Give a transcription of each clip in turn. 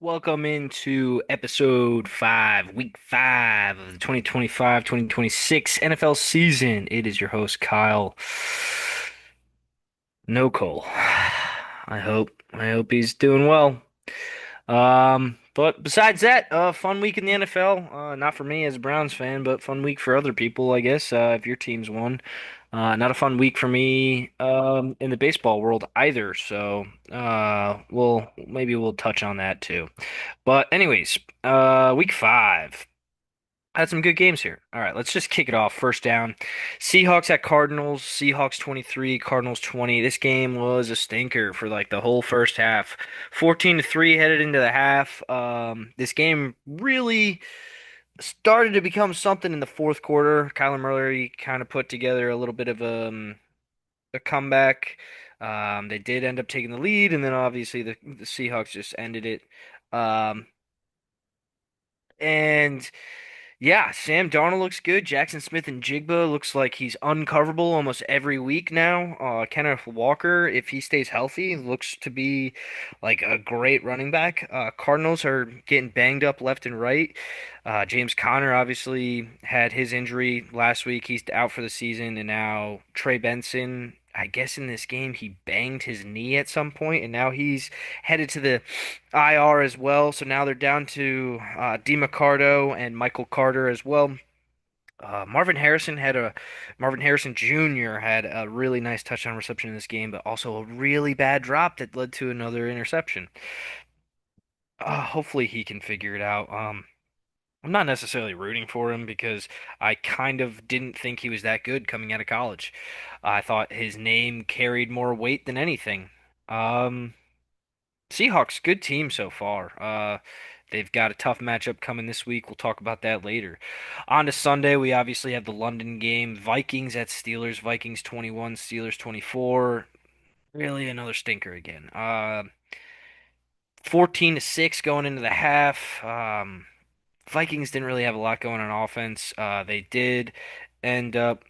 Welcome into episode 5, week 5 of the 2025-2026 NFL season. It is your host, Kyle. No Cole. I hope he's doing well. But besides that, fun week in the NFL. Not for me as a Browns fan, but fun week for other people, I guess, if your team's won. Not a fun week for me, in the baseball world either. So, maybe we'll touch on that too. But anyways, week 5. Had some good games here. All right, let's just kick it off. First down. Seahawks at Cardinals. Seahawks 23, Cardinals 20. This game was a stinker for like the whole first half. 14-3 headed into the half. This game really started to become something in the fourth quarter. Kyler Murray kind of put together a little bit of a comeback. They did end up taking the lead, and then obviously the Seahawks just ended it. Um, and Yeah, Sam Darnold looks good. Jackson Smith and Jigba looks like he's uncoverable almost every week now. Kenneth Walker, if he stays healthy, looks to be like a great running back. Cardinals are getting banged up left and right. James Conner obviously had his injury last week. He's out for the season, and now Trey Benson. I guess in this game he banged his knee at some point, and now he's headed to the IR as well. So now they're down to DeMarcado and Michael Carter as well. Marvin Harrison Jr. had a really nice touchdown reception in this game, but also a really bad drop that led to another interception. Hopefully he can figure it out. I'm not necessarily rooting for him because I kind of didn't think he was that good coming out of college. I thought his name carried more weight than anything. Um, Seahawks, good team so far. They've got a tough matchup coming this week. We'll talk about that later. On to Sunday, we obviously have the London game. Vikings at Steelers. Vikings 21, Steelers 24. Really another stinker again. 14-6 going into the half. Vikings didn't really have a lot going on offense. They did end up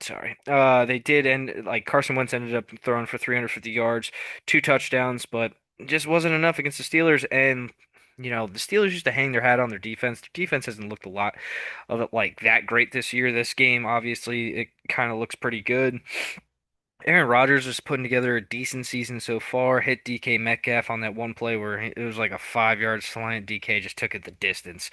Sorry. They did end like Carson Wentz ended up throwing for 350 yards, two touchdowns, but it just wasn't enough against the Steelers. And the Steelers used to hang their hat on their defense. Their defense hasn't looked a lot of it like that great this year. This game, obviously, it kind of looks pretty good. Aaron Rodgers is putting together a decent season so far. Hit DK Metcalf on that one play where it was like a 5 yard slant. DK just took it the distance.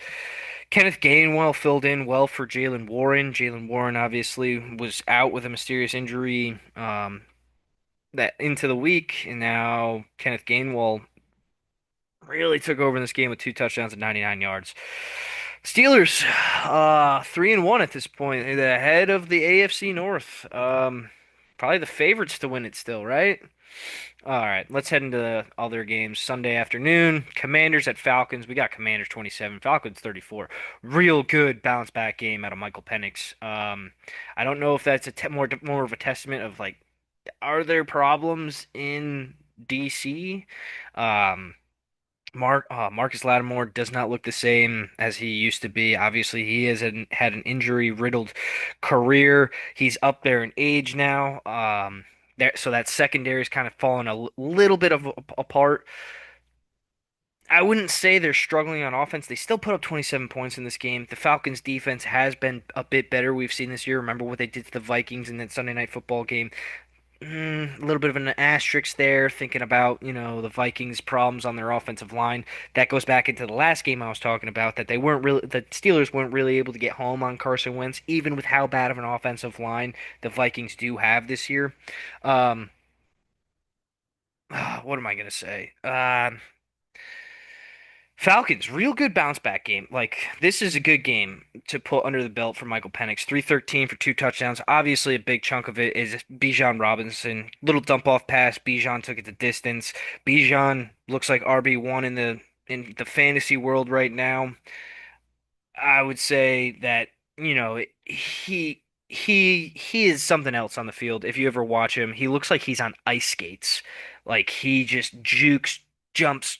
Kenneth Gainwell filled in well for Jalen Warren. Jalen Warren obviously was out with a mysterious injury that into the week, and now Kenneth Gainwell really took over in this game with two touchdowns and 99 yards. Steelers, 3-1 at this point, the head of the AFC North. Probably the favorites to win it still, right? All right, let's head into the other games. Sunday afternoon, Commanders at Falcons. We got Commanders 27, Falcons 34. Real good bounce back game out of Michael Penix. I don't know if that's a more of a testament of like, are there problems in DC? Um, Marcus Lattimore does not look the same as he used to be. Obviously, he has had an injury-riddled career. He's up there in age now. So that secondary is kind of fallen little bit of apart. I wouldn't say they're struggling on offense. They still put up 27 points in this game. The Falcons' defense has been a bit better. We've seen this year. Remember what they did to the Vikings in that Sunday Night Football game. A little bit of an asterisk there, thinking about, the Vikings' problems on their offensive line. That goes back into the last game I was talking about, that the Steelers weren't really able to get home on Carson Wentz, even with how bad of an offensive line the Vikings do have this year. Um, what am I gonna say? Falcons, real good bounce back game. Like, this is a good game to put under the belt for Michael Penix. 313 for two touchdowns. Obviously, a big chunk of it is Bijan Robinson. Little dump off pass. Bijan took it the distance. Bijan looks like RB1 in the fantasy world right now. I would say that, he is something else on the field. If you ever watch him, he looks like he's on ice skates. Like he just jukes, jumps,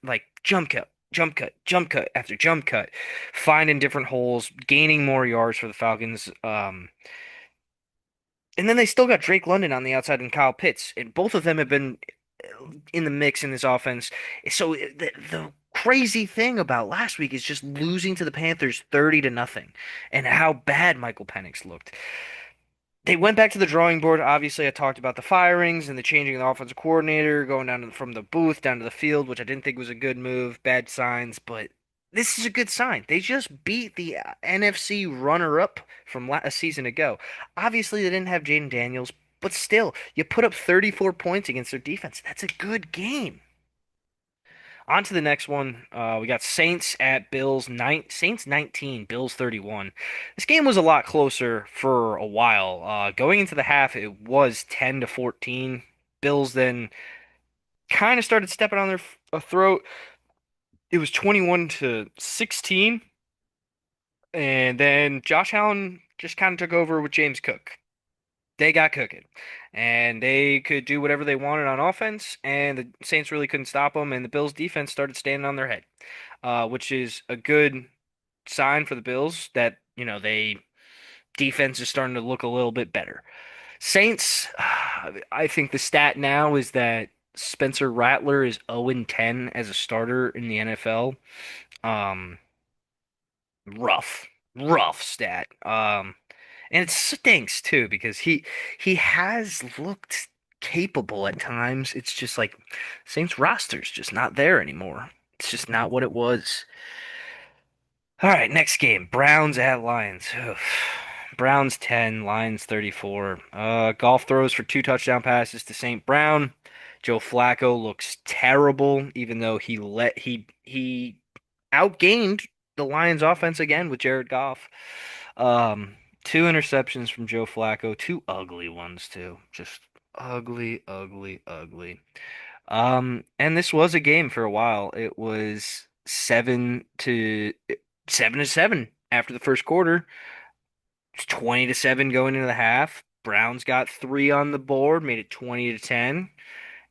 like jump cut after jump cut, finding different holes, gaining more yards for the Falcons. And then they still got Drake London on the outside and Kyle Pitts, and both of them have been in the mix in this offense. So the crazy thing about last week is just losing to the Panthers 30 to nothing and how bad Michael Penix looked. They went back to the drawing board. Obviously, I talked about the firings and the changing of the offensive coordinator, going down from the booth down to the field, which I didn't think was a good move. Bad signs, but this is a good sign. They just beat the NFC runner-up from a season ago. Obviously, they didn't have Jaden Daniels, but still, you put up 34 points against their defense. That's a good game. On to the next one. We got Saints at Bills. Saints 19, Bills 31. This game was a lot closer for a while. Going into the half, it was 10 to 14. Bills then kind of started stepping on their throat. It was 21 to 16, and then Josh Allen just kind of took over with James Cook. They got cooking, and they could do whatever they wanted on offense, and the Saints really couldn't stop them, and the Bills' defense started standing on their head, which is a good sign for the Bills that, they defense is starting to look a little bit better. Saints, I think the stat now is that Spencer Rattler is 0-10 as a starter in the NFL. Um, rough, rough stat. And it stinks too because he has looked capable at times. It's just like Saints roster's just not there anymore. It's just not what it was. All right, next game. Browns at Lions. Ugh. Browns 10, Lions 34. Golf throws for two touchdown passes to St. Brown. Joe Flacco looks terrible, even though he outgained the Lions offense again with Jared Goff. Two interceptions from Joe Flacco, two ugly ones too. Just ugly, ugly, ugly. And this was a game for a while. It was 7-7 after the first quarter. It's 20-7 going into the half. Browns got three on the board, made it 20-10,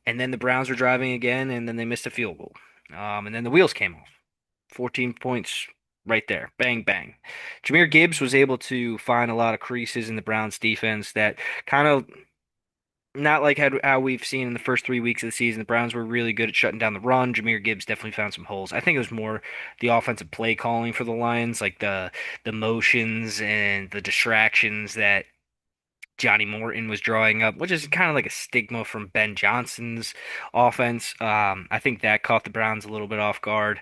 and then the Browns were driving again, and then they missed a field goal. And then the wheels came off. 14 points right there. Bang, bang. Jahmyr Gibbs was able to find a lot of creases in the Browns defense that kind of not like how we've seen in the first 3 weeks of the season. The Browns were really good at shutting down the run. Jahmyr Gibbs definitely found some holes. I think it was more the offensive play calling for the Lions, like the motions and the distractions that Johnny Morton was drawing up, which is kind of like a stigma from Ben Johnson's offense. I think that caught the Browns a little bit off guard.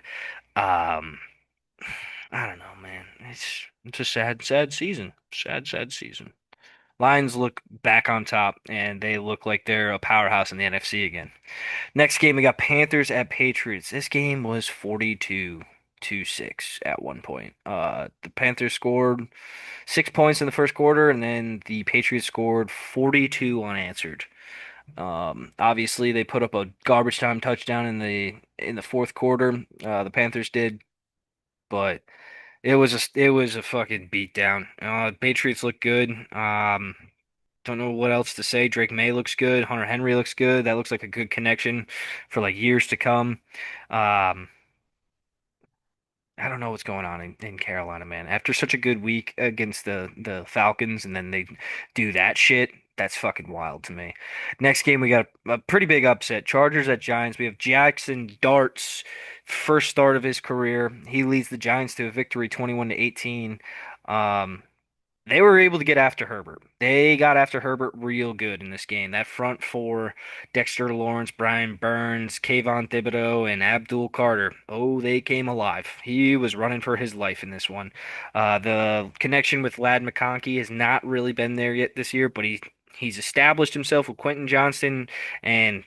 Um, I don't know, man. It's a sad, sad season. Sad, sad season. Lions look back on top, and they look like they're a powerhouse in the NFC again. Next game, we got Panthers at Patriots. This game was 42-6 at one point. The Panthers scored 6 points in the first quarter, and then the Patriots scored 42 unanswered. Obviously, they put up a garbage time touchdown in the fourth quarter. The Panthers did, but it was a fucking beatdown. Patriots look good. Don't know what else to say. Drake May looks good. Hunter Henry looks good. That looks like a good connection for like years to come. Um, I don't know what's going on in Carolina, man. After such a good week against the Falcons, and then they do that shit. That's fucking wild to me. Next game, we got a pretty big upset. Chargers at Giants. We have Jackson Dart's first start of his career. He leads the Giants to a victory, 21-18. Um, they were able to get after Herbert. They got after Herbert real good in this game. That front four, Dexter Lawrence, Brian Burns, Kayvon Thibodeau, and Abdul Carter. Oh, they came alive. He was running for his life in this one. The connection with Lad McConkey has not really been there yet this year, but he's established himself with Quentin Johnston and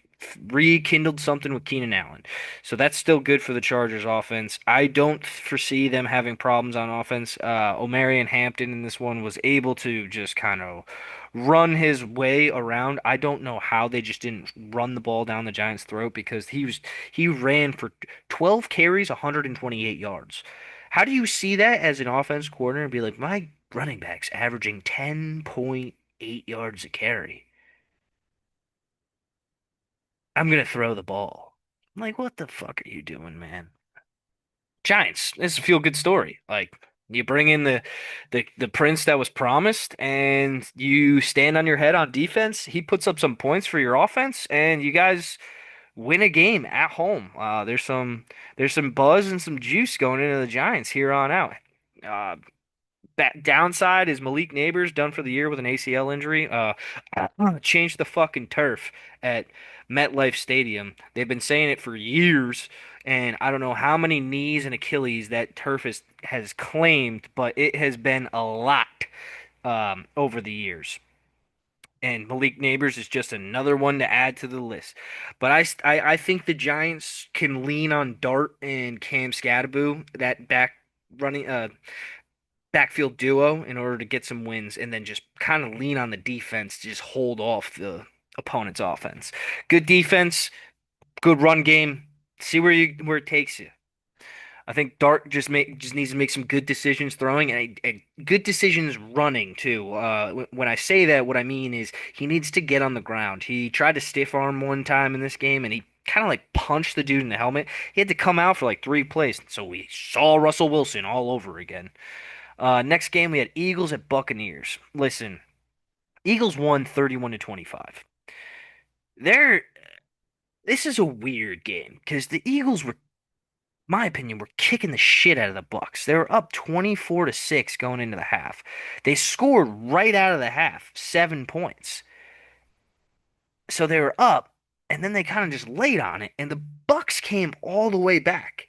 rekindled something with Keenan Allen. So that's still good for the Chargers offense. I don't foresee them having problems on offense. Omarion Hampton in this one was able to just kind of run his way around. I don't know how they just didn't run the ball down the Giants' throat because he ran for 12 carries, 128 yards. How do you see that as an offense coordinator and be like, my running back's averaging 10.8 yards a carry? I'm gonna throw the ball. I'm like, what the fuck are you doing, man? Giants. It's a feel good story. Like you bring in the prince that was promised, and you stand on your head on defense. He puts up some points for your offense, and you guys win a game at home. There's some buzz and some juice going into the Giants here on out. Uh, Downside is Malik Neighbors done for the year with an ACL injury. Change the fucking turf at MetLife Stadium. They've been saying it for years, and I don't know how many knees and Achilles that turf has claimed, but it has been a lot over the years. And Malik Neighbors is just another one to add to the list. But I think the Giants can lean on Dart and Cam Scatterbo, that running backfield duo, in order to get some wins, and then just kind of lean on the defense to just hold off the opponent's offense. Good defense, good run game. See where it takes you. I think Dart just needs to make some good decisions throwing and good decisions running too. When I say that, what I mean is he needs to get on the ground. He tried to stiff arm one time in this game, and he kind of like punched the dude in the helmet. He had to come out for like 3 plays, so we saw Russell Wilson all over again. Next game we had Eagles at Buccaneers. Listen, Eagles won 31 to 25. They're This is a weird game because the Eagles were, my opinion, were kicking the shit out of the Bucks. They were up 24 to 6 going into the half. They scored right out of the half, 7 points. So they were up, and then they kind of just laid on it, and the Bucks came all the way back.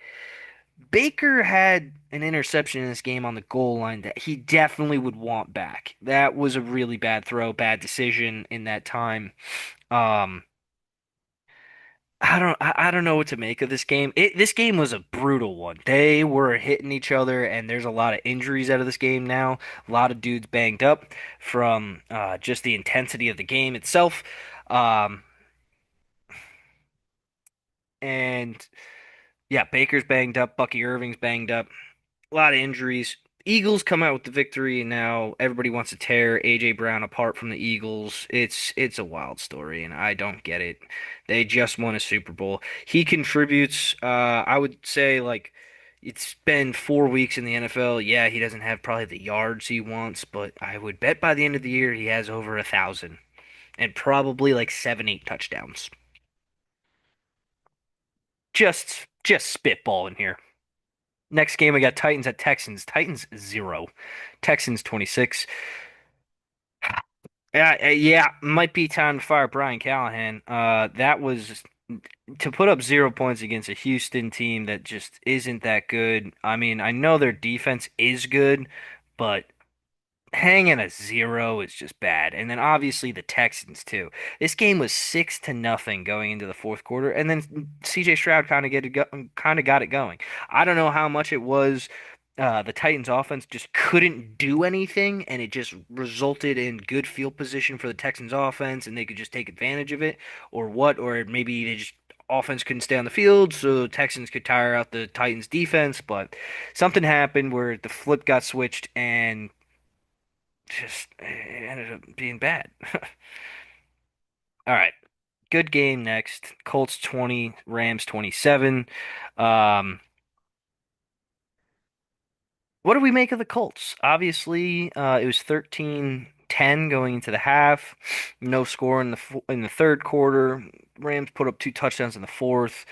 Baker had an interception in this game on the goal line that he definitely would want back. That was a really bad throw, bad decision in that time. Um, I don't know what to make of this game. This game was a brutal one. They were hitting each other, and there's a lot of injuries out of this game now. A lot of dudes banged up from just the intensity of the game itself. Um, and yeah, Baker's banged up, Bucky Irving's banged up. A lot of injuries. Eagles come out with the victory, and now everybody wants to tear AJ Brown apart from the Eagles. It's a wild story, and I don't get it. They just won a Super Bowl. He contributes. I would say like it's been 4 weeks in the NFL. Yeah, he doesn't have probably the yards he wants, but I would bet by the end of the year he has over 1,000 and probably like 7, 8 touchdowns. Just spitballing here. Next game, we got Titans at Texans. Titans 0, Texans 26. Yeah, might be time to fire Brian Callahan. That was to put up 0 points against a Houston team that just isn't that good. I mean, I know their defense is good, but hanging a 0 is just bad. And then obviously the Texans too. This game was 6-0 going into the fourth quarter, and then CJ Stroud kind of got it going. I don't know how much it was. The Titans offense just couldn't do anything, and it just resulted in good field position for the Texans offense, and they could just take advantage of it, or what, or maybe they just offense couldn't stay on the field, so the Texans could tire out the Titans defense, but something happened where the flip got switched and just it ended up being bad. All right. Good game next. Colts 20, Rams 27. Um, what do we make of the Colts? Obviously, it was 13-10 going into the half. No score in the third quarter. Rams put up 2 touchdowns in the fourth.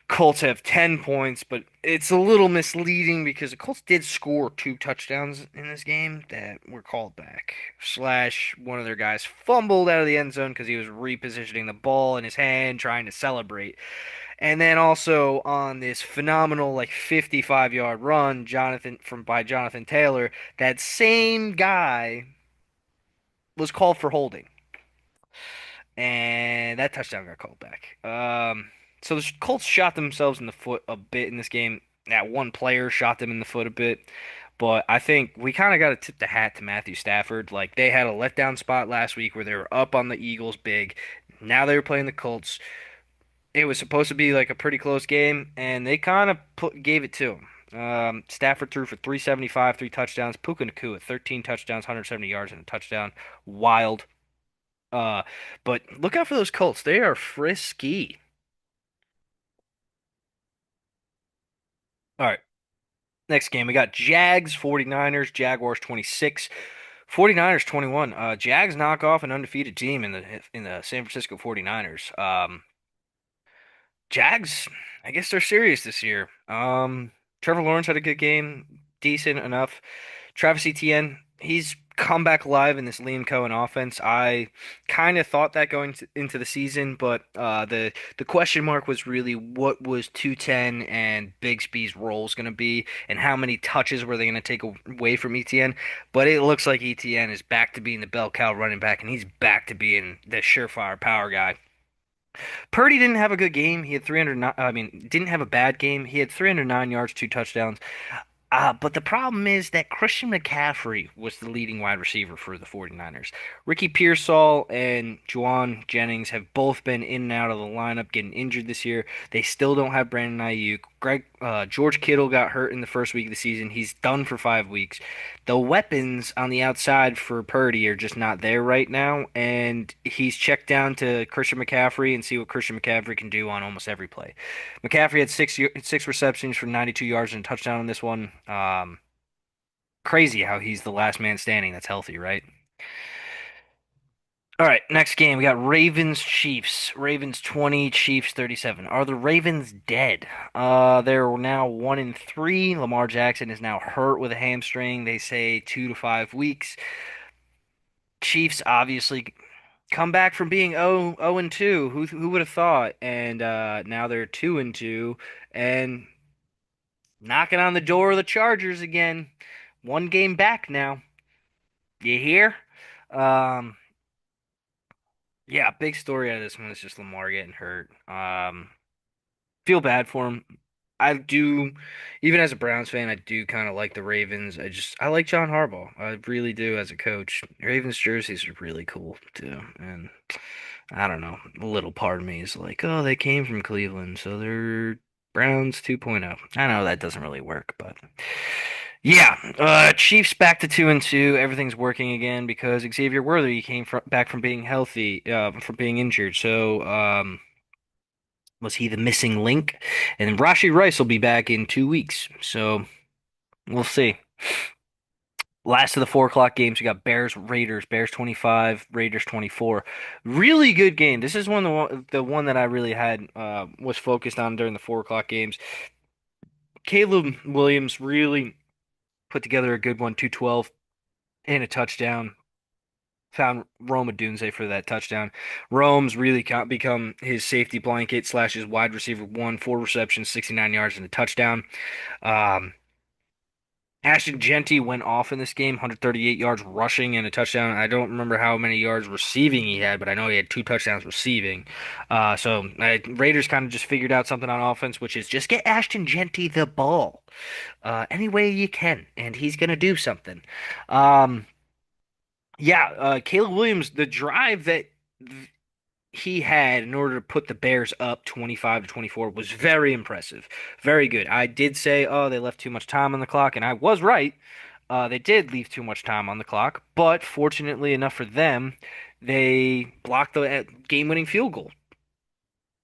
Colts have 10 points, but it's a little misleading because the Colts did score 2 touchdowns in this game that were called back. Slash, one of their guys fumbled out of the end zone because he was repositioning the ball in his hand, trying to celebrate. And then also on this phenomenal like 55-yard run, Jonathan Taylor, that same guy was called for holding, and that touchdown got called back. So the Colts shot themselves in the foot a bit in this game. That one player shot them in the foot a bit, but I think we kind of got to tip the hat to Matthew Stafford. Like they had a letdown spot last week where they were up on the Eagles big. Now they were playing the Colts. It was supposed to be like a pretty close game, and they kind of gave it to him. Stafford threw for 375, 3 touchdowns. Puka Nacua, 13 touchdowns, 170 yards, and a touchdown. Wild. Uh, but look out for those Colts. They are frisky. All right. Next game, we got Jags 49ers, Jaguars 26, 49ers 21. Jags knock off an undefeated team in the San Francisco 49ers. Jags, I guess they're serious this year. Trevor Lawrence had a good game, decent enough. Travis Etienne, he's come back live in this Liam Cohen offense. I kind of thought that into the season, but the question mark was really what was 210 and Bigsby's roles going to be, and how many touches were they going to take away from Etienne. But it looks like Etienne is back to being the bell cow running back, and he's back to being the surefire power guy. Purdy didn't have a good game. He had 309, I mean, didn't have a bad game. He had 309 yards, two touchdowns. But the problem is that Christian McCaffrey was the leading wide receiver for the 49ers. Ricky Pearsall and Juwan Jennings have both been in and out of the lineup, getting injured this year. They still don't have Brandon Ayuk. George Kittle got hurt in the first week of the season. He's done for 5 weeks. The weapons on the outside for Purdy are just not there right now, and he's checked down to Christian McCaffrey and see what Christian McCaffrey can do on almost every play. McCaffrey had six receptions for 92 yards and a touchdown on this one. Crazy how he's the last man standing that's healthy, right? All right, next game we got Ravens Chiefs. Ravens 20, Chiefs 37. Are the Ravens dead? They're now 1-3. Lamar Jackson is now hurt with a hamstring. They say 2 to 5 weeks. Chiefs obviously come back from being 0-2. Who would have thought? And now they're 2-2 and knocking on the door of the Chargers again. One game back now. You hear? Um, yeah, big story out of this one is just Lamar getting hurt. Feel bad for him. I do, even as a Browns fan, I do kind of like the Ravens. I like John Harbaugh. I really do as a coach. Ravens jerseys are really cool too. And I don't know, a little part of me is like, oh, they came from Cleveland, so they're Browns 2.0. I know that doesn't really work, but yeah, Chiefs back to 2-2. Everything's working again because Xavier Worthy came back from being healthy, from being injured. So, was he the missing link? And then Rashi Rice will be back in 2 weeks. So we'll see. Last of the 4 o'clock games, we got Bears Raiders. Bears 25, Raiders 24. Really good game. This is the one that I really had was focused on during the 4 o'clock games. Caleb Williams really put together a good one, 212 and a touchdown. Found Rome Odunze for that touchdown. Rome's really become his safety blanket slash his wide receiver one, 4 receptions, 69 yards, and a touchdown. Um, Ashton Genty went off in this game, 138 yards rushing and a touchdown. I don't remember how many yards receiving he had, but I know he had 2 touchdowns receiving. Raiders kind of just figured out something on offense, which is just get Ashton Genty the ball any way you can, and he's going to do something. Um, yeah, Caleb Williams, the drive that he had in order to put the Bears up 25-24 was very impressive. Very good. I did say, oh, they left too much time on the clock, and I was right. They did leave too much time on the clock, but fortunately enough for them, they blocked the game-winning field goal.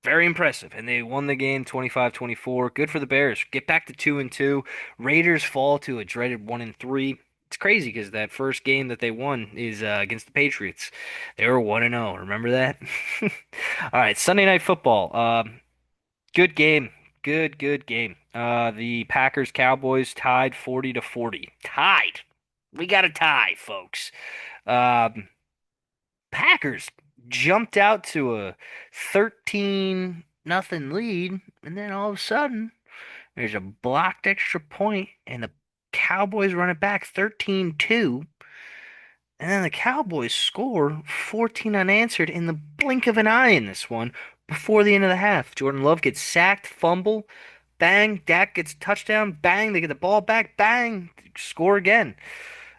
Very impressive. And they won the game 25-24. Good for the Bears. Get back to 2-2. Raiders fall to a dreaded 1-3. It's crazy because that first game that they won is against the Patriots. They were 1-0. Remember that? All right, Sunday Night Football. Good game. Good game. The Packers Cowboys tied 40-40. Tied. We got a tie, folks. Um, Packers jumped out to a 13-0 lead, and then all of a sudden, there's a blocked extra point, and the Cowboys run it back 13-2, and then the Cowboys score 14 unanswered in the blink of an eye in this one before the end of the half. Jordan Love gets sacked, fumble, bang, Dak gets touchdown, bang, they get the ball back, bang, score again.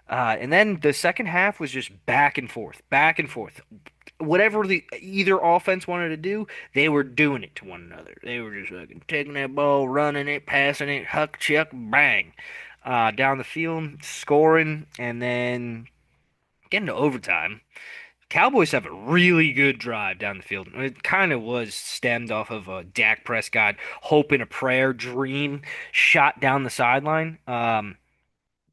And then the second half was just back and forth, back and forth. Whatever the either offense wanted to do, they were doing it to one another. They were just fucking taking that ball, running it, passing it, huck, chuck, bang, down the field, scoring, and then getting to overtime. Cowboys have a really good drive down the field. It kind of was stemmed off of a Dak Prescott hope and a prayer dream shot down the sideline.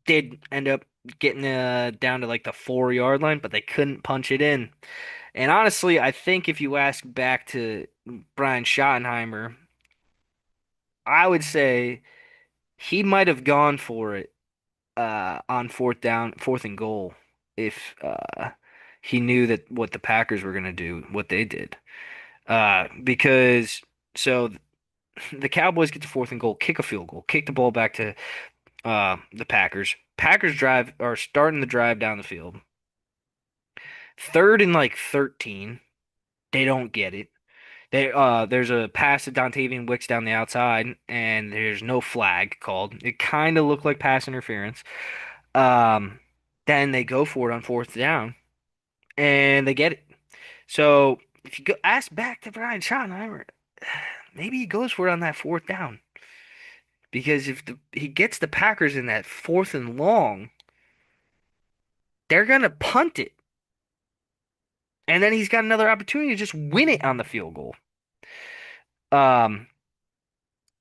Did end up getting down to like the 4 yard line, but they couldn't punch it in. And honestly, I think if you ask back to Brian Schottenheimer, I would say he might have gone for it on fourth down, fourth and goal, if he knew that what the Packers were going to do, what they did. Because so the Cowboys get to fourth and goal, kick a field goal, kick the ball back to the Packers. Packers drive are starting the drive down the field. Third and like 13, they don't get it. There's a pass to Dontavian Wicks down the outside, and there's no flag called. It kind of looked like pass interference. Um, then they go for it on fourth down, and they get it. So if you go ask back to Brian Schottenheimer, maybe he goes for it on that fourth down because if he gets the Packers in that fourth and long, they're gonna punt it, and then he's got another opportunity to just win it on the field goal. Um,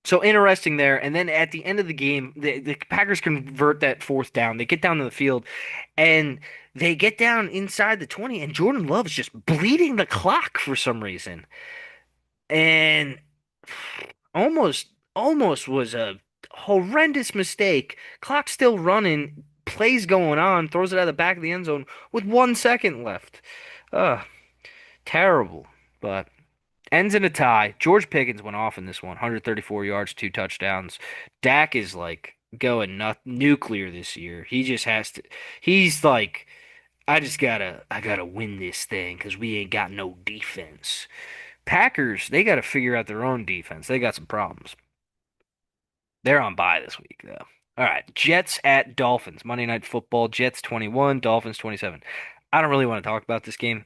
so interesting there. And then at the end of the game, the Packers convert that fourth down. They get down to the field and they get down inside the 20, and Jordan Love's just bleeding the clock for some reason. And almost, almost was a horrendous mistake. Clock still running, plays going on, throws it out of the back of the end zone with 1 second left. Ugh, terrible. But ends in a tie. George Pickens went off in this one, 134 yards, two touchdowns. Dak is like going nuclear this year. He just has to. He's like, I gotta win this thing because we ain't got no defense. Packers, they got to figure out their own defense. They got some problems. They're on bye this week though. All right, Jets at Dolphins. Monday Night Football. Jets 21, Dolphins 27. I don't really want to talk about this game.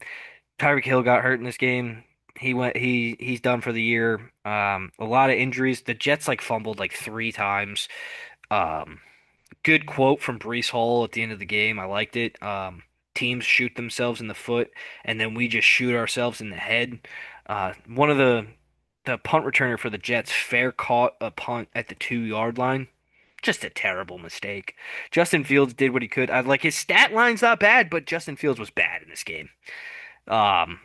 Tyreek Hill got hurt in this game. He's done for the year. A lot of injuries. The Jets like fumbled like three times. Um, Good quote from Breece Hall at the end of the game. I liked it. Teams shoot themselves in the foot, and then we just shoot ourselves in the head. One of the punt returner for the Jets fair caught a punt at the 2 yard line. Just a terrible mistake. Justin Fields did what he could. I like his stat line's not bad, but Justin Fields was bad in this game. Um,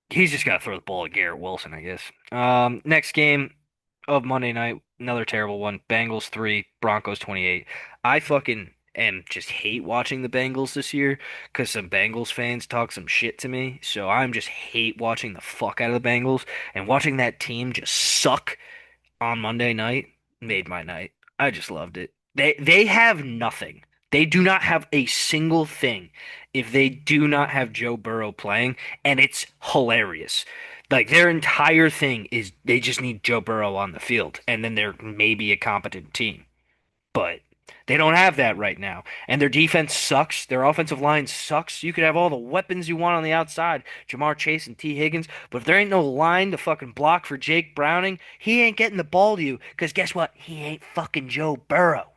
he's just got to throw the ball at Garrett Wilson, I guess. Next game of Monday night, another terrible one. Bengals 3, Broncos 28. I fucking am just hate watching the Bengals this year because some Bengals fans talk some shit to me. So I'm just hate watching the fuck out of the Bengals and watching that team just suck on Monday night made my night. I just loved it. They have nothing. They do not have a single thing if they do not have Joe Burrow playing, and it's hilarious. Like their entire thing is they just need Joe Burrow on the field, and then they're maybe a competent team. But they don't have that right now. And their defense sucks. Their offensive line sucks. You could have all the weapons you want on the outside, Jamar Chase and T. Higgins, but if there ain't no line to fucking block for Jake Browning, he ain't getting the ball to you. Because guess what? He ain't fucking Joe Burrow.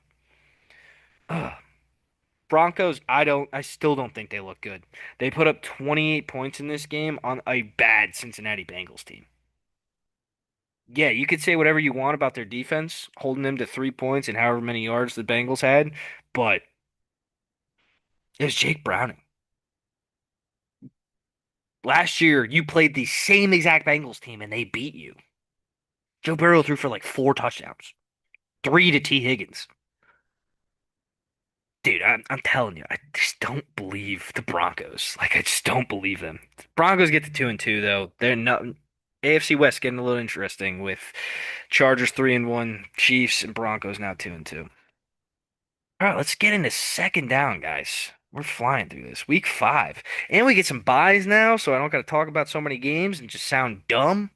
Ugh. Broncos, I still don't think they look good. They put up 28 points in this game on a bad Cincinnati Bengals team. Yeah, you could say whatever you want about their defense, holding them to 3 points and however many yards the Bengals had, but it was Jake Browning. Last year, you played the same exact Bengals team and they beat you. Joe Burrow threw for like 4 touchdowns, three to T. Higgins. Dude, I'm telling you, I just don't believe the Broncos. Like, I just don't believe them. Broncos get to 2-2 though. They're not. AFC West getting a little interesting with Chargers 3-1, Chiefs and Broncos now 2-2. All right, let's get into second down, guys. We're flying through this. Week 5. And we get some buys now, so I don't got to talk about so many games and just sound dumb.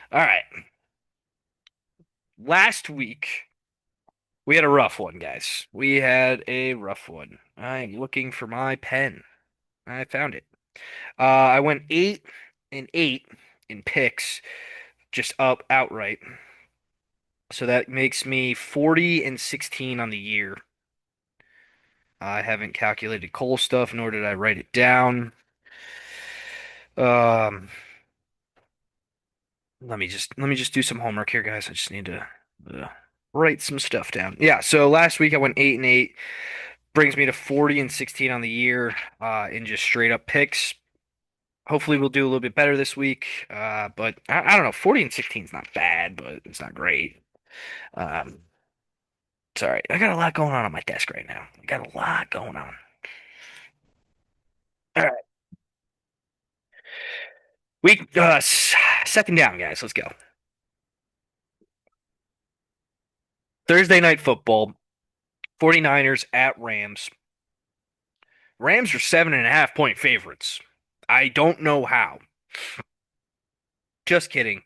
All right. Last week, we had a rough one, guys. We had a rough one. I'm looking for my pen. I found it. I went 8-8 in picks, just up outright. So that makes me 40-16 on the year. I haven't calculated Cole stuff, nor did I write it down. Um, let me just do some homework here, guys. I just need to write some stuff down. Yeah, so last week I went 8-8, brings me to 40-16 on the year, in just straight up picks. Hopefully we'll do a little bit better this week. But I don't know. 40 and 16 is not bad, but it's not great. Um, Sorry, I got a lot going on my desk right now. I got a lot going on. All right, second down, guys. Let's go. Thursday night football. 49ers at Rams. Rams are 7.5 point favorites. I don't know how. Just kidding.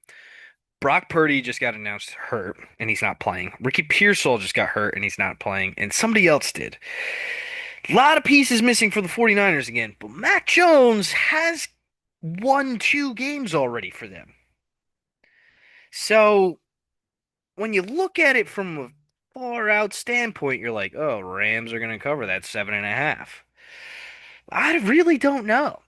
Brock Purdy just got announced hurt and he's not playing. Ricky Pearsall just got hurt and he's not playing. And somebody else did. A lot of pieces missing for the 49ers again. But Mac Jones has won 2 games already for them. So when you look at it from a far out standpoint, you're like, oh, Rams are going to cover that 7.5. I really don't know.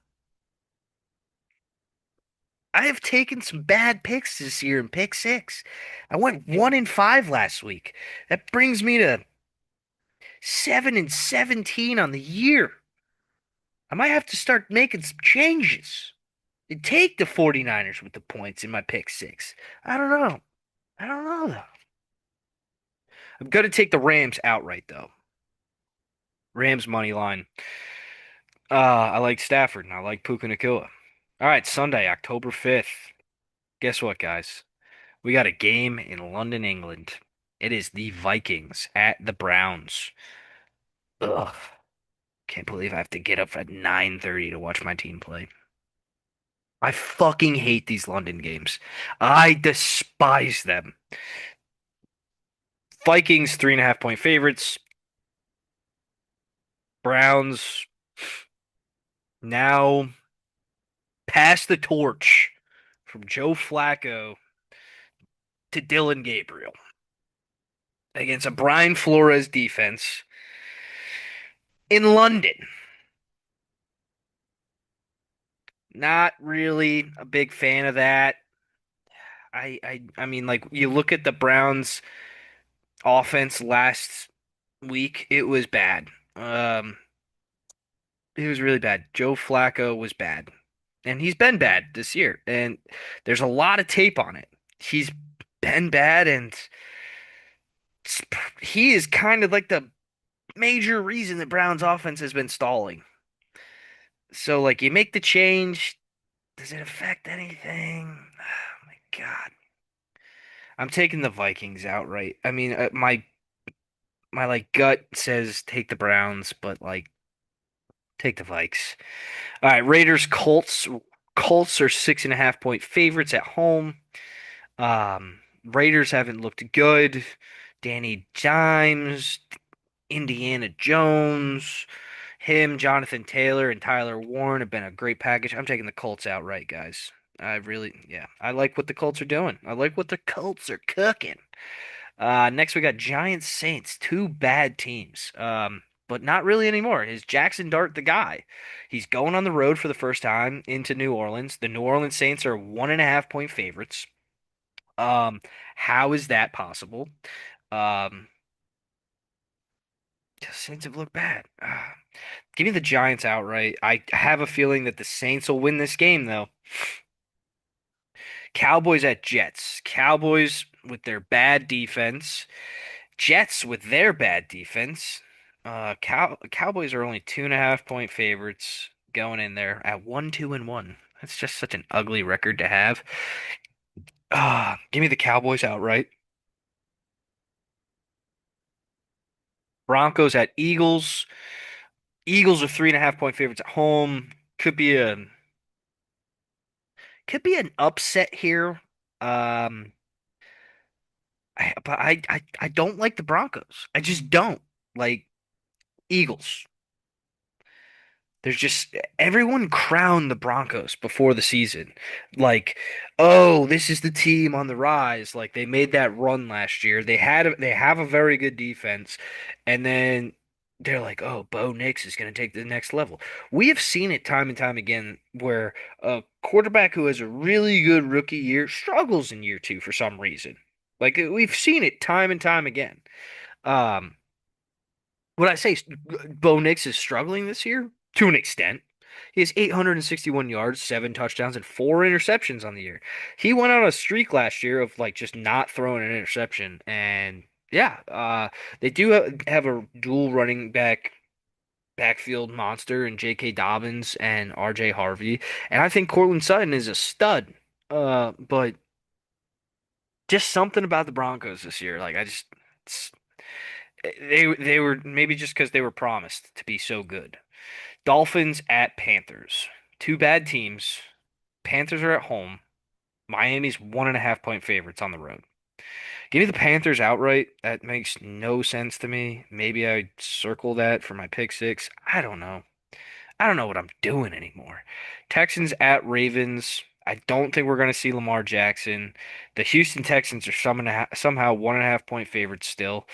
I have taken some bad picks this year in pick six. I went 1-5 last week. That brings me to 7-17 on the year. I might have to start making some changes and take the 49ers with the points in my pick six. I don't know. I don't know though. I'm going to take the Rams outright though. Rams money line. I like Stafford and I like Puka Nacua. All right, Sunday, October 5th. Guess what, guys? We got a game in London, England. It is the Vikings at the Browns. Ugh. Can't believe I have to get up at 9:30 to watch my team play. I fucking hate these London games. I despise them. Vikings 3.5 point favorites. Browns now pass the torch from Joe Flacco to Dylan Gabriel against a Brian Flores defense in London. Not really a big fan of that. I mean, like you look at the Browns offense last week, it was bad. It was really bad. Joe Flacco was bad. And he's been bad this year. And there's a lot of tape on it. He's been bad and he is kind of like the major reason the Browns offense has been stalling. So like you make the change, does it affect anything? Oh my God. I'm taking the Vikings outright. I mean, my like gut says take the Browns, but like take the Vikes. All right, Raiders Colts. Colts are 6.5 point favorites at home. Raiders haven't looked good. Danny Dimes, Indiana Jones, him, Jonathan Taylor, and Tyler Warren have been a great package. I'm taking the Colts outright, guys. Yeah, I like what the Colts are doing. I like what the Colts are cooking. Next we got Giants Saints, 2 bad teams. But not really anymore. Is Jackson Dart the guy? He's going on the road for the first time into New Orleans. The New Orleans Saints are 1.5 point favorites. Um, how is that possible? Um, the Saints have looked bad. Give me the Giants outright. I have a feeling that the Saints will win this game, though. Cowboys at Jets. Cowboys with their bad defense. Jets with their bad defense. Cowboys are only 2.5 point favorites going in there at 1-2-1. That's just such an ugly record to have. Give me the Cowboys outright. Broncos at Eagles. Eagles are 3.5 point favorites at home. Could be an upset here. Um, but I don't like the Broncos. I just don't like Eagles. There's just everyone crowned the Broncos before the season. Like, oh, this is the team on the rise. Like they made that run last year. They have a very good defense. And then they're like, "Oh, Bo Nix is going to take the next level." We have seen it time and time again where a quarterback who has a really good rookie year struggles in year 2 for some reason. Like we've seen it time and time again. Um, would I say Bo Nix is struggling this year? To an extent. He has 861 yards, seven touchdowns, and four interceptions on the year. He went on a streak last year of like just not throwing an interception. And yeah, they do have a dual running backfield monster in J.K. Dobbins and R.J. Harvey. And I think Cortland Sutton is a stud. But just something about the Broncos this year. Like I just it's, they were maybe just because they were promised to be so good. Dolphins at Panthers. Two bad teams. Panthers are at home. Miami's 1.5 point favorites on the road. Give me the Panthers outright. That makes no sense to me. Maybe I circle that for my pick six. I don't know. I don't know what I'm doing anymore. Texans at Ravens. I don't think we're going to see Lamar Jackson. The Houston Texans are somehow 1.5 point favorites still.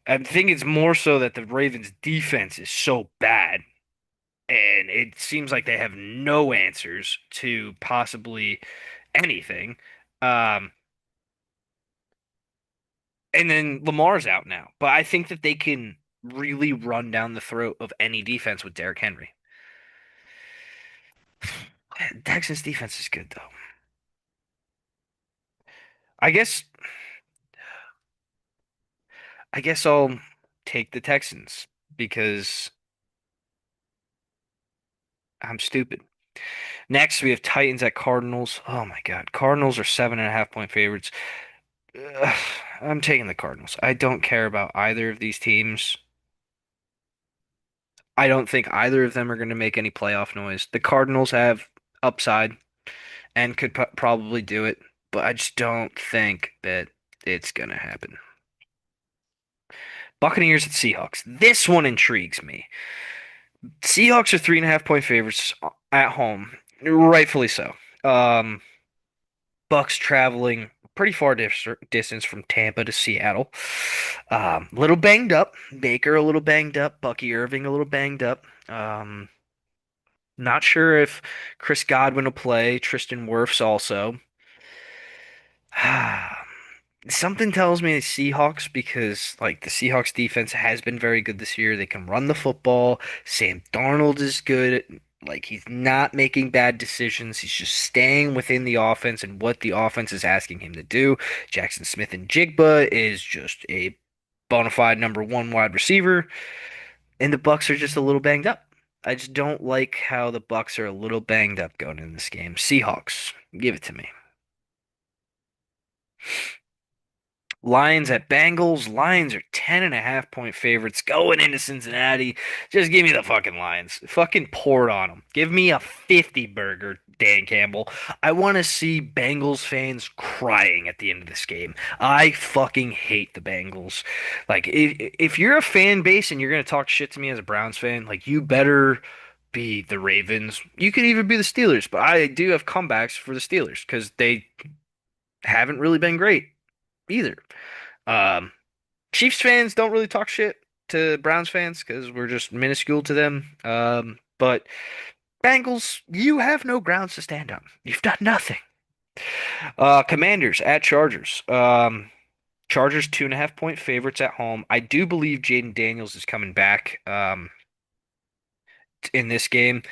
I think it's more so that the Ravens defense is so bad, and it seems like they have no answers to possibly anything. Um, and then Lamar's out now, but I think that they can really run down the throat of any defense with Derrick Henry. Texans defense is good though. I guess I guess I'll take the Texans because I'm stupid. Next, we have Titans at Cardinals. Oh my God. Cardinals are 7.5 point favorites. Ugh, I'm taking the Cardinals. I don't care about either of these teams. I don't think either of them are going to make any playoff noise. The Cardinals have upside and could probably do it, but I just don't think that it's going to happen. Buccaneers at Seahawks. This one intrigues me. Seahawks are 3.5 point favorites at home, rightfully so. Um, Bucks traveling pretty far distance from Tampa to Seattle. A little banged up. Baker a little banged up. Bucky Irving a little banged up. Not sure if Chris Godwin will play. Tristan Wirfs also. Something tells me the Seahawks because like the Seahawks defense has been very good this year. They can run the football. Sam Darnold is good. Like he's not making bad decisions. He's just staying within the offense and what the offense is asking him to do. Jackson Smith and Jigba is just a bona fide number one wide receiver, and the Bucks are just a little banged up. I just don't like how the Bucks are a little banged up going in this game. Seahawks, give it to me. Lions at Bengals. Lions are 10.5 point favorites going into Cincinnati. Just give me the fucking Lions. Fucking pour it on them. Give me a 50 burger, Dan Campbell. I want to see Bengals fans crying at the end of this game. I fucking hate the Bengals. Like, if you're a fan base and you're going to talk shit to me as a Browns fan, like, you better be the Ravens. You could even be the Steelers, but I do have comebacks for the Steelers because they haven't really been great either. Um, Chiefs fans don't really talk shit to Browns fans because we're just minuscule to them. But Bengals, you have no grounds to stand on. You've done nothing. Commanders at Chargers. Chargers 2.5 point favorites at home. I do believe Jaden Daniels is coming back in this game.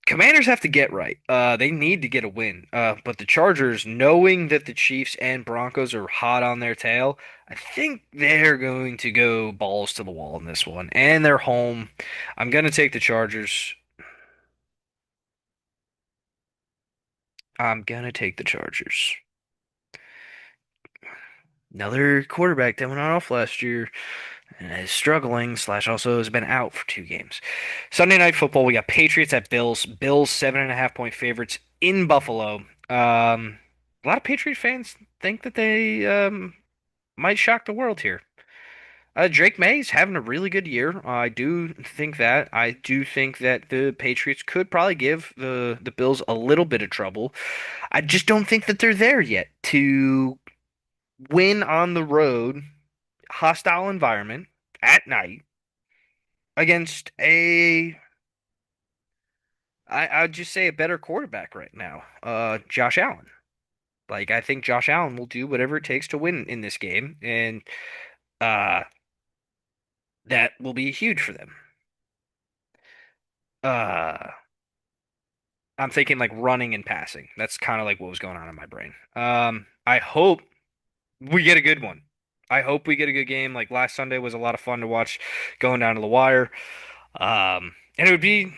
Commanders have to get right. They need to get a win. But the Chargers, knowing that the Chiefs and Broncos are hot on their tail, I think they're going to go balls to the wall in this one. And they're home. I'm going to take the Chargers. I'm going to take the Chargers. Another quarterback that went off last year and is struggling, slash also has been out for 2 games. Sunday Night Football, we got Patriots at Bills. Bills 7.5 point favorites in Buffalo. A lot of Patriot fans think that they might shock the world here. Drake May's having a really good year. I do think that. I do think that the Patriots could probably give the Bills a little bit of trouble. I just don't think that they're there yet to win on the road, hostile environment at night against I'd just say a better quarterback right now, Josh Allen. Like I think Josh Allen will do whatever it takes to win in this game, and uh, that will be huge for them. Uh, I'm thinking like running and passing. That's kind of like what was going on in my brain. I hope we get a good one. I hope we get a good game. Like last Sunday was a lot of fun to watch going down to the wire. And it would be,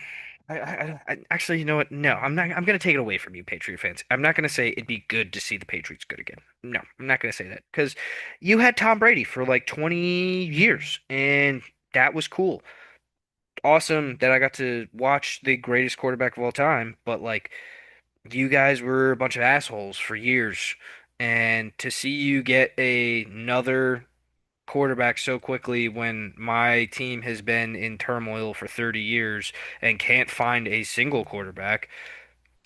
actually, you know what? No, I'm not. I'm gonna take it away from you, Patriot fans. I'm not gonna say it'd be good to see the Patriots good again. No, I'm not gonna say that because you had Tom Brady for like 20 years, and that was cool. Awesome that I got to watch the greatest quarterback of all time, but like you guys were a bunch of assholes for years, and to see you get another quarterback so quickly when my team has been in turmoil for 30 years and can't find a single quarterback.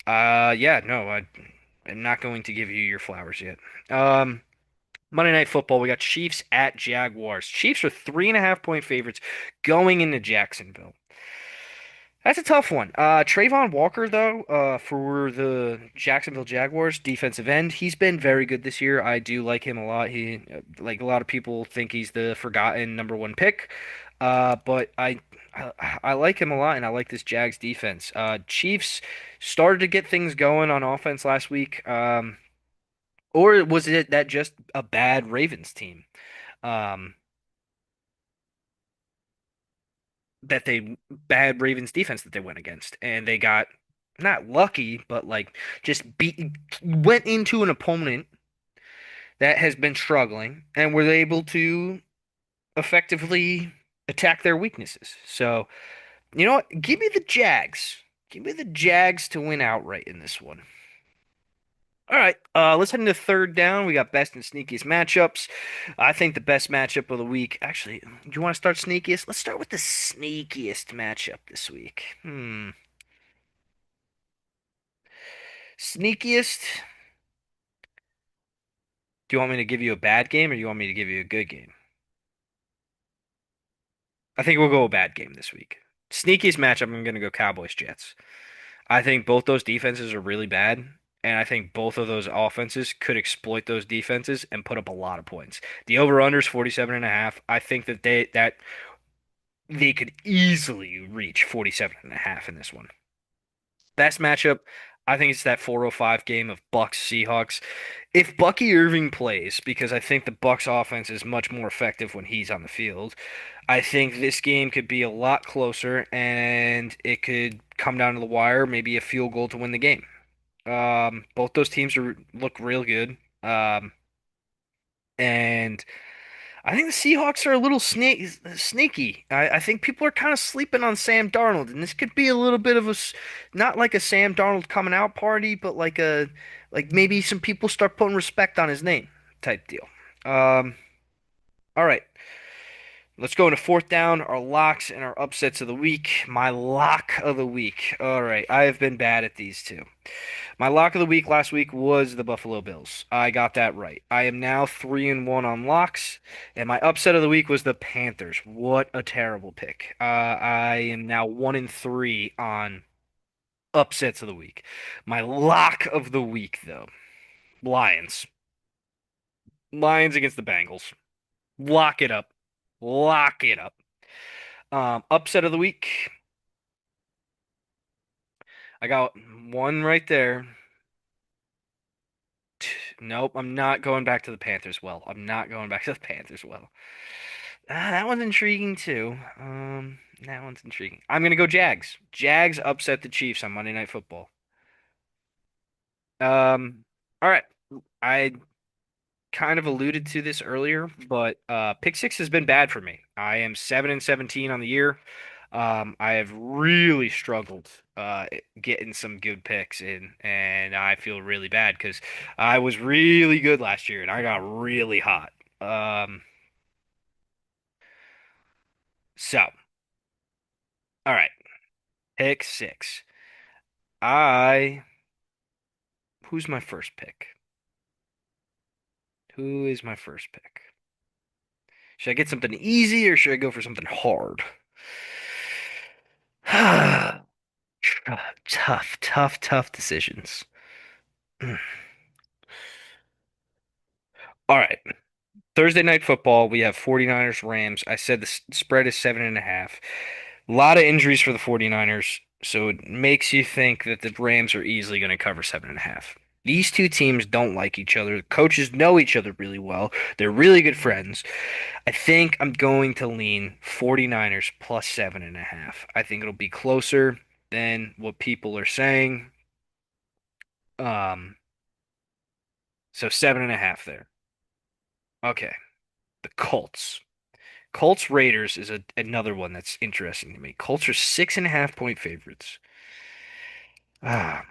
Yeah, no, I'm not going to give you your flowers yet. Um, Monday Night Football, we got Chiefs at Jaguars. Chiefs are 3.5 point favorites going into Jacksonville. That's a tough one. Trayvon Walker, though, for the Jacksonville Jaguars, defensive end, he's been very good this year. I do like him a lot. Like a lot of people think he's the forgotten number one pick, but I like him a lot, and I like this Jags defense. Chiefs started to get things going on offense last week, or was it that just a bad Ravens team? Um, that they bad Ravens defense that they went against, and they got not lucky, but like just beat went into an opponent that has been struggling and were able to effectively attack their weaknesses. So, you know what? Give me the Jags. Give me the Jags to win outright in this one. All right, let's head into third down. We got best and sneakiest matchups. I think the best matchup of the week. Actually, do you want to start sneakiest? Let's start with the sneakiest matchup this week. Sneakiest. Do you want me to give you a bad game or do you want me to give you a good game? I think we'll go a bad game this week. Sneakiest matchup, I'm going to go Cowboys Jets. I think both those defenses are really bad, and I think both of those offenses could exploit those defenses and put up a lot of points. The over-under is 47.5. I think that they could easily reach 47.5 in this one. Best matchup, I think it's that 405 game of Bucks Seahawks. If Bucky Irving plays, because I think the Bucks offense is much more effective when he's on the field, I think this game could be a lot closer and it could come down to the wire, maybe a field goal to win the game. Both those teams look real good. And I think the Seahawks are a little sneaky. I think people are kind of sleeping on Sam Darnold, and this could be a little bit of not like a Sam Darnold coming out party, but like maybe some people start putting respect on his name type deal. Um, all right, let's go into fourth down, our locks and our upsets of the week. My lock of the week. All right, I have been bad at these two. My lock of the week last week was the Buffalo Bills. I got that right. I am now 3-1 on locks, and my upset of the week was the Panthers. What a terrible pick. I am now 1-3 on upsets of the week. My lock of the week, though, Lions. Lions against the Bengals. Lock it up. Lock it up. Upset of the week. I got one right there. Nope, I'm not going back to the Panthers well. I'm not going back to the Panthers well. That one's intriguing too. That one's intriguing. I'm gonna go Jags. Jags upset the Chiefs on Monday Night Football. Um, all right. I kind of alluded to this earlier, but pick six has been bad for me. I am 7-17 on the year. I have really struggled getting some good picks in, and I feel really bad because I was really good last year and I got really hot. Um, so all right, pick six. I Who's my first pick? Who is my first pick? Should I get something easy or should I go for something hard? Tough, tough, tough decisions. All right. Thursday night football, we have 49ers Rams. I said the spread is 7.5. A lot of injuries for the 49ers. So it makes you think that the Rams are easily going to cover 7.5. These two teams don't like each other. The coaches know each other really well. They're really good friends. I think I'm going to lean 49ers plus 7.5. I think it'll be closer than what people are saying. Um, so 7.5 there. Okay. The Colts. Colts Raiders is another one that's interesting to me. Colts are 6.5 point favorites. Ah,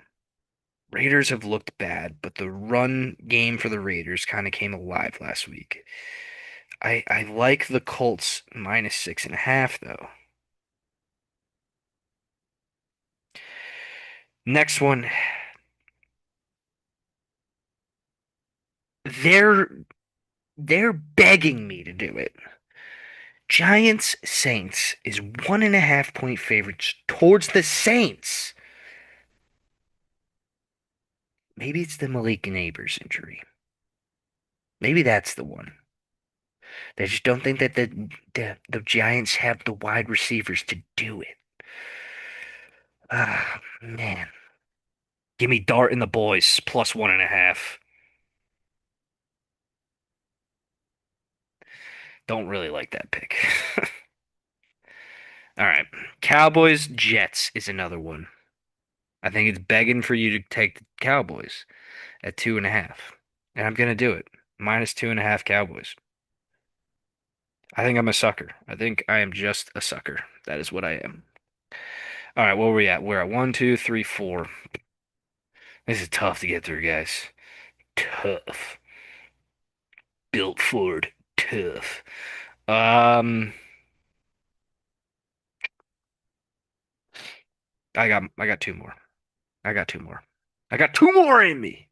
Raiders have looked bad, but the run game for the Raiders kind of came alive last week. I like the Colts minus 6.5 though. Next one, they're they're begging me to do it. Giants Saints is 1.5 point favorites towards the Saints. Maybe it's the Malik Neighbors injury. Maybe that's the one. They just don't think that the Giants have the wide receivers to do it. Ah, man. Give me Dart and the boys plus 1.5. Don't really like that pick. All right. Cowboys Jets is another one. I think it's begging for you to take the Cowboys at 2.5. And I'm gonna do it. Minus 2.5 Cowboys. I think I'm a sucker. I think I am just a sucker. That is what I am. All right, where are we at? We're at one, two, three, four. This is tough to get through, guys. Tough. Built Ford. Tough. Um, I got two more. I got two more. I got two more in me.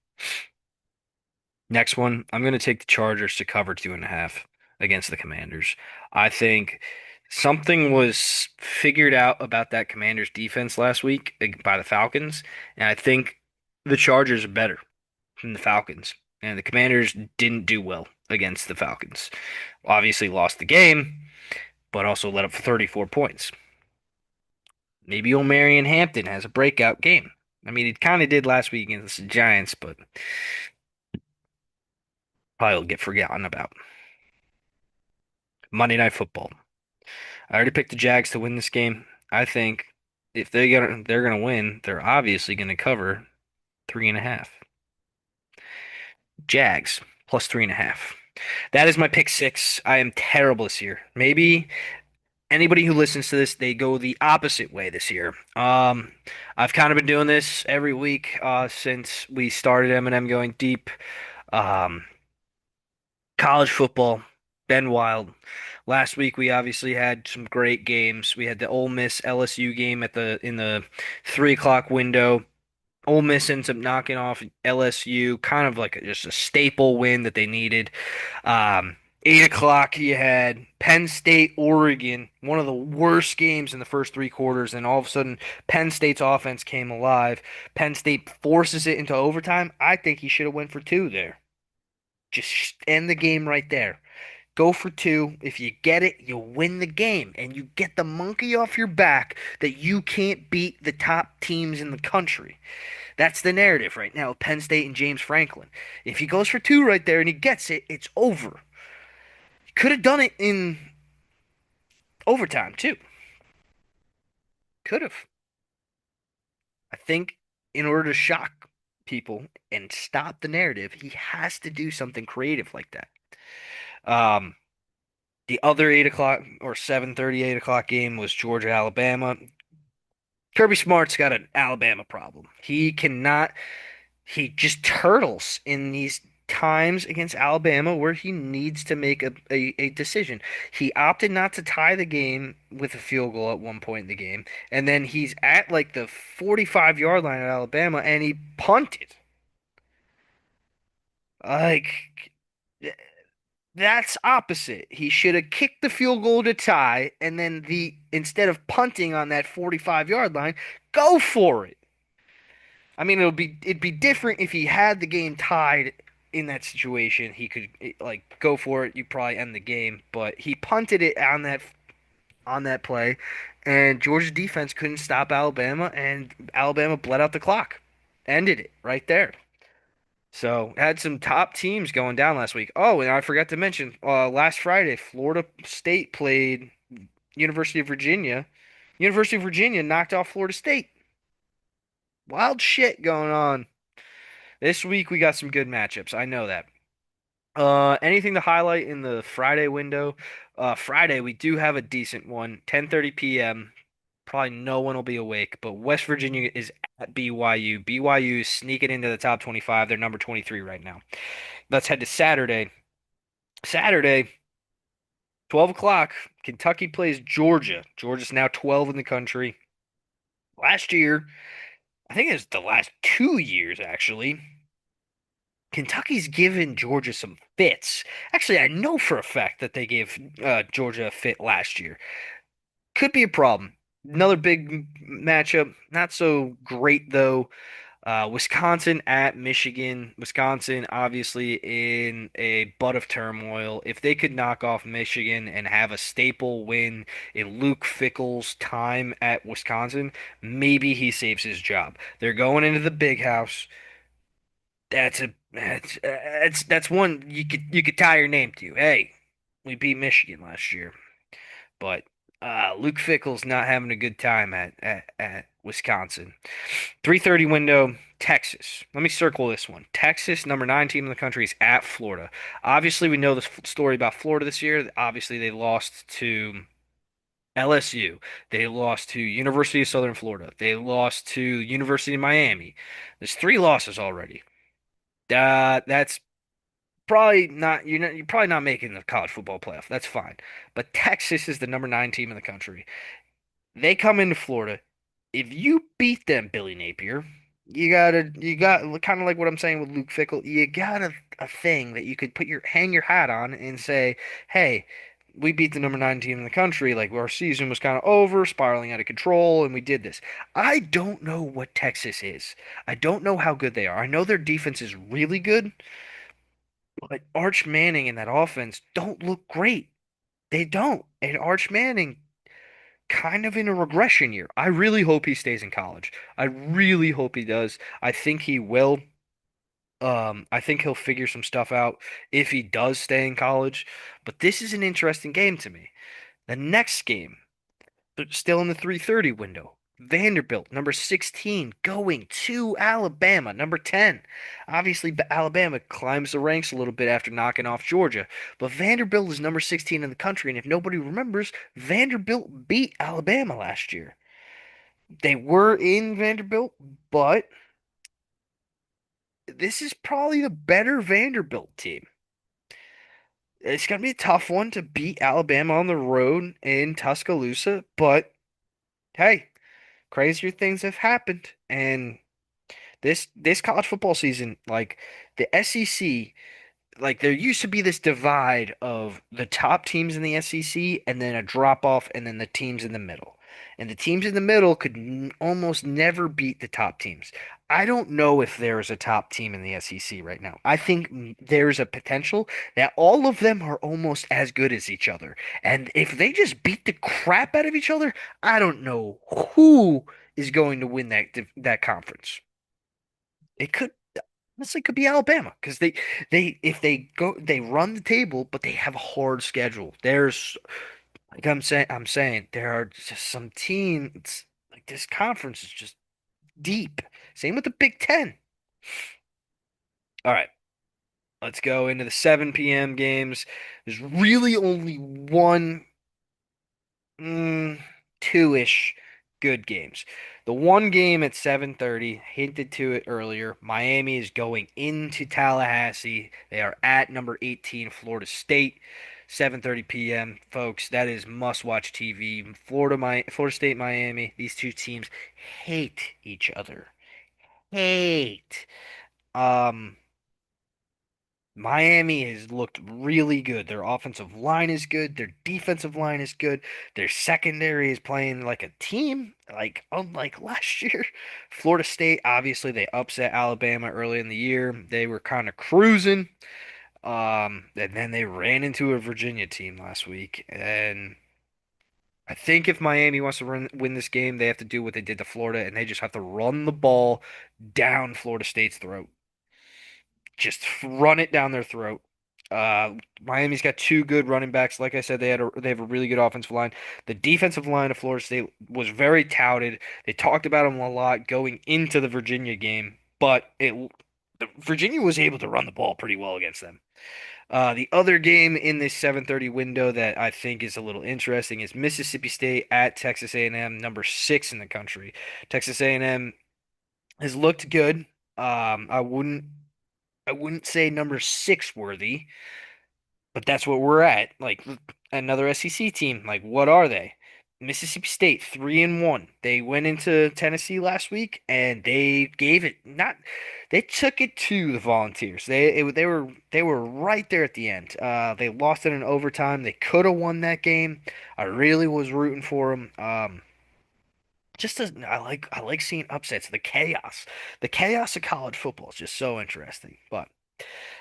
Next one, I'm going to take the Chargers to cover 2.5 against the Commanders. I think something was figured out about that Commanders defense last week by the Falcons, and I think the Chargers are better than the Falcons. And the Commanders didn't do well against the Falcons. Obviously lost the game, but also let up 34 points. Maybe old Marion Hampton has a breakout game. I mean, he kind of did last week against the Giants, but probably will get forgotten about. Monday Night Football. I already picked the Jags to win this game. I think if they're gonna win, they're obviously gonna cover 3.5. Jags plus 3.5. That is my pick six. I am terrible this year. Maybe anybody who listens to this, they go the opposite way this year. I've kind of been doing this every week since we started M&M going deep. Um, College football, been wild. Last week we obviously had some great games. We had the Ole Miss LSU game at the in the 3 o'clock window. Ole Miss ends up knocking off LSU, kind of like just a staple win that they needed. 8 o'clock, you had Penn State, Oregon, one of the worst games in the first 3 quarters, and all of a sudden, Penn State's offense came alive. Penn State forces it into overtime. I think he should have went for two there. Just end the game right there. Go for two. If you get it, you win the game, and you get the monkey off your back that you can't beat the top teams in the country. That's the narrative right now, Penn State and James Franklin. If he goes for two right there and he gets it, it's over. He could have done it in overtime too. Could have. I think in order to shock people and stop the narrative, he has to do something creative like that. Um, the other 8 o'clock or 7:30, 8 o'clock game was Georgia, Alabama. Kirby Smart's got an Alabama problem. He just turtles in these times against Alabama where he needs to make a decision. He opted not to tie the game with a field goal at one point in the game, and then he's at like the 45-yard line of Alabama and he punted. Like that's opposite. He should have kicked the field goal to tie, and then the instead of punting on that 45-yard line, go for it. I mean, it'd be different if he had the game tied in that situation. He could like go for it. You probably end the game, but he punted it on that play, And Georgia's defense couldn't stop Alabama, and Alabama bled out the clock. Ended it right there. So had some top teams going down last week. Oh, and I forgot to mention, last Friday, Florida State played University of Virginia. University of Virginia knocked off Florida State. Wild shit going on. This week we got some good matchups. I know that. Anything to highlight in the Friday window? Friday we do have a decent one, 10:30 p.m. Probably no one will be awake, but West Virginia is at BYU. BYU is sneaking into the top 25. They're number 23 right now. Let's head to Saturday. Saturday, 12 o'clock, Kentucky plays Georgia. Georgia's now 12 in the country. Last year, I think it's the last 2 years actually, Kentucky's given Georgia some fits. Actually, I know for a fact that they gave Georgia a fit last year. Could be a problem. Another big matchup. Not so great though. Wisconsin at Michigan. Wisconsin, obviously, in a butt of turmoil. If they could knock off Michigan and have a staple win in Luke Fickell's time at Wisconsin, maybe he saves his job. They're going into the big house. That's one you could tie your name to. Hey, we beat Michigan last year, but Luke Fickell's not having a good time at Wisconsin. 3:30 window, Texas. Let me circle this one. Texas, number 9 team in the country, is at Florida. Obviously, we know the story about Florida this year. Obviously, they lost to LSU. They lost to University of Southern Florida. They lost to University of Miami. There's 3 losses already. That's probably not you're probably not making the college football playoff. That's fine. But Texas is the number 9 team in the country. They come into Florida. If you beat them, Billy Napier, you got kind of like what I'm saying with Luke Fickell. You got a thing that you could hang your hat on and say, hey, we beat the number 9 team in the country. Like our season was kind of over, spiraling out of control, and we did this. I don't know what Texas is. I don't know how good they are. I know their defense is really good, but Arch Manning and that offense don't look great. They don't. And Arch Manning kind of in a regression year. I really hope he stays in college. I really hope he does. I think he will. I think he'll figure some stuff out if he does stay in college. But this is an interesting game to me. The next game, but still in the 3:30 window. Vanderbilt, number 16, going to Alabama, number 10. Obviously, Alabama climbs the ranks a little bit after knocking off Georgia, but Vanderbilt is number 16 in the country, and if nobody remembers, Vanderbilt beat Alabama last year. They were in Vanderbilt, but this is probably the better Vanderbilt team. It's going to be a tough one to beat Alabama on the road in Tuscaloosa, but hey, crazier things have happened, and this college football season, like the SEC, like there used to be this divide of the top teams in the SEC and then a drop off and then the teams in the middle. And the teams in the middle could almost never beat the top teams. I don't know if there is a top team in the SEC right now. I think there's a potential that all of them are almost as good as each other. And if they just beat the crap out of each other, I don't know who is going to win that conference. It could honestly could be Alabama because they if they go they run the table, but they have a hard schedule. There's like I'm saying there are just some teams like this conference is just deep. Same with the Big Ten. All right, let's go into the 7 p.m. games. There's really only one Mm, two-ish good games. The one game at 7:30, hinted to it earlier. Miami is going into Tallahassee. They are at number 18 Florida State. 7:30 p.m. Folks, that is must-watch TV. Florida State, Miami. These two teams hate each other. Hate. Um Miami has looked really good. Their offensive line is good. Their defensive line is good. Their secondary is playing like a team, like unlike last year. Florida State, obviously, they upset Alabama early in the year. They were kind of cruising. And then they ran into a Virginia team last week. And I think if Miami wants to win this game, they have to do what they did to Florida, and they just have to run the ball down Florida State's throat. Just run it down their throat. Miami's got two good running backs. Like I said, they have a really good offensive line. The defensive line of Florida State was very touted. They talked about them a lot going into the Virginia game, but Virginia was able to run the ball pretty well against them. The other game in this 7:30 window that I think is a little interesting is Mississippi State at Texas A&M, number 6 in the country. Texas A&M has looked good. I wouldn't say number 6 worthy, but that's what we're at. Like another SEC team. Like what are they? Mississippi State 3-1. They went into Tennessee last week and they gave it not. They took it to the Volunteers. They were right there at the end. They lost it in overtime. They could have won that game. I really was rooting for them. Just as I like seeing upsets. The chaos of college football is just so interesting. But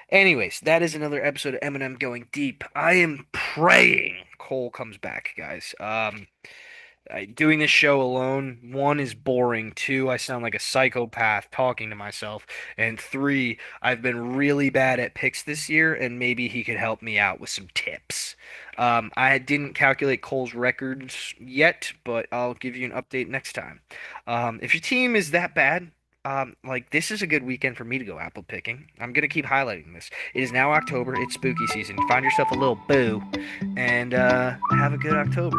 anyways, that is another episode of Eminem Going Deep. I am praying Cole comes back, guys. Doing this show alone, one is boring, two, I sound like a psychopath talking to myself, and three, I've been really bad at picks this year, and maybe he could help me out with some tips. I didn't calculate Cole's records yet, but I'll give you an update next time. If your team is that bad, like this is a good weekend for me to go apple picking. I'm gonna keep highlighting this. It is now October. It's spooky season. Find yourself a little boo, and have a good October.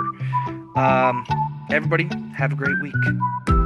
Everybody, have a great week.